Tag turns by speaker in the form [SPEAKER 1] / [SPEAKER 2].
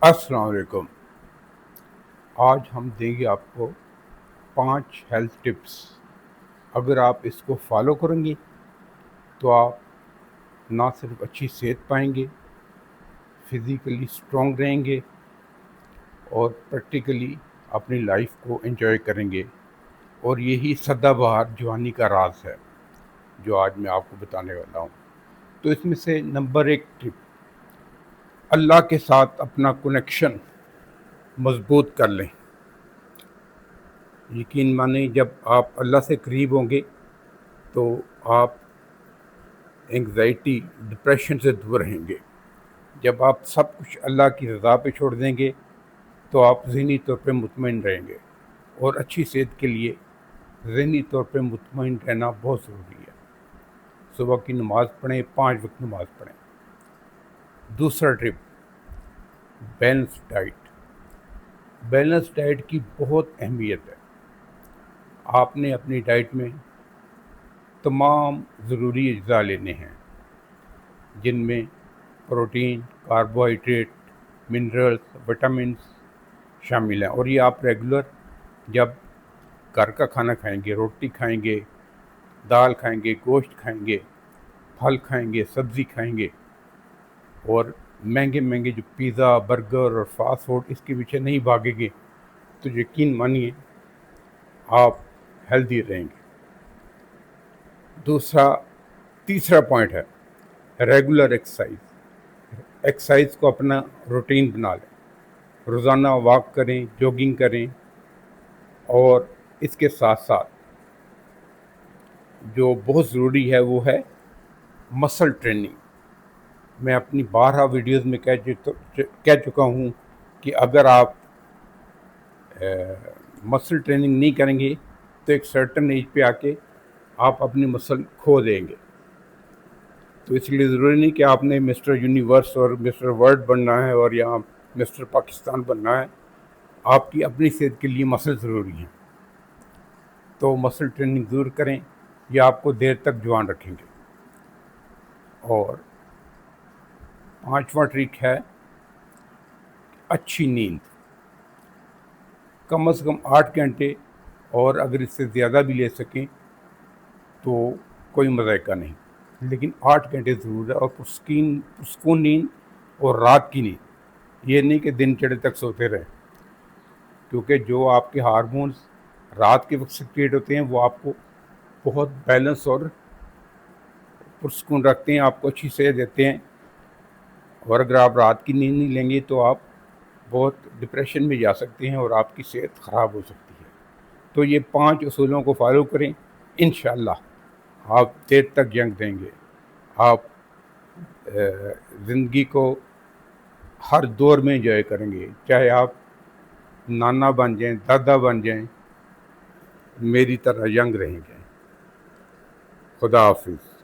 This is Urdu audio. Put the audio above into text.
[SPEAKER 1] السلام علیکم۔ آج ہم دیں گے آپ کو 5 ہیلتھ ٹپس۔ اگر آپ اس کو فالو کریں گے تو آپ نہ صرف اچھی صحت پائیں گے، فزیکلی اسٹرانگ رہیں گے اور پریکٹیکلی اپنی لائف کو انجوائے کریں گے، اور یہی سدا بہار جوانی کا راز ہے جو آج میں آپ کو بتانے والا ہوں۔ تو اس میں سے نمبر 1 ٹپ، اللہ کے ساتھ اپنا کنیکشن مضبوط کر لیں۔ یقین مانیں، جب آپ اللہ سے قریب ہوں گے تو آپ انگزائٹی ڈپریشن سے دور رہیں گے۔ جب آپ سب کچھ اللہ کی رضا پہ چھوڑ دیں گے تو آپ ذہنی طور پہ مطمئن رہیں گے، اور اچھی صحت کے لیے ذہنی طور پہ مطمئن رہنا بہت ضروری ہے۔ صبح کی نماز پڑھیں، 5 وقت نماز پڑھیں۔ دوسرا ٹپ، بیلنس ڈائٹ۔ بیلنس ڈائٹ کی بہت اہمیت ہے۔ آپ نے اپنی ڈائٹ میں تمام ضروری اجزاء لینے ہیں، جن میں پروٹین، کاربوہائیڈریٹ، منرلز، وٹامنس شامل ہیں، اور یہ آپ ریگولر جب گھر کا کھانا کھائیں گے، روٹی کھائیں گے، دال کھائیں گے، گوشت کھائیں گے، پھل کھائیں گے، سبزی کھائیں گے، اور مہنگے مہنگے جو پیزا، برگر اور فاسٹ فوڈ اس کے پیچھے نہیں بھاگیں گے تو یقین مانیے آپ ہیلدی رہیں گے۔ تیسرا پوائنٹ ہے ریگولر ایکسرسائز کو اپنا روٹین بنا لیں۔ روزانہ واک کریں، جوگنگ کریں، اور اس کے ساتھ ساتھ جو بہت ضروری ہے وہ ہے مسل ٹریننگ۔ میں اپنی 12 ویڈیوز میں کہہ چکا ہوں کہ اگر آپ مسل ٹریننگ نہیں کریں گے تو ایک سرٹن ایج پہ آ کے آپ اپنی مسل کھو دیں گے۔ تو اس لیے ضروری نہیں کہ آپ نے مسٹر یونیورس اور مسٹر ورلڈ بننا ہے اور یا مسٹر پاکستان بننا ہے۔ آپ کی اپنی صحت کے لیے مسل ضروری ہیں، تو مسل ٹریننگ ضرور کریں، یہ آپ کو دیر تک جوان رکھیں گے۔ اور 5واں ٹرک ہے اچھی نیند۔ کم از کم 8 گھنٹے، اور اگر اس سے زیادہ بھی لے سکیں تو کوئی مذائقہ نہیں، لیکن 8 گھنٹے ضرور ہے، اور پرسکون نیند، اور رات کی نیند، یہ نہیں کہ دن چڑھے تک سوتے رہیں، کیونکہ جو آپ کے ہارمونز رات کے وقت سیکریٹ ہوتے ہیں وہ آپ کو بہت بیلنس اور پرسکون رکھتے ہیں، آپ کو اچھی صحت دیتے ہیں۔ اور اگر آپ رات کی نیند نہیں لیں گے تو آپ بہت ڈپریشن میں جا سکتے ہیں اور آپ کی صحت خراب ہو سکتی ہے۔ تو یہ 5 اصولوں کو فالو کریں، انشاءاللہ آپ دیر تک جنگ دیں گے۔ آپ زندگی کو ہر دور میں انجوائے کریں گے، چاہے آپ نانا بن جائیں، دادا بن جائیں، میری طرح ینگ رہیں گے۔ خدا حافظ۔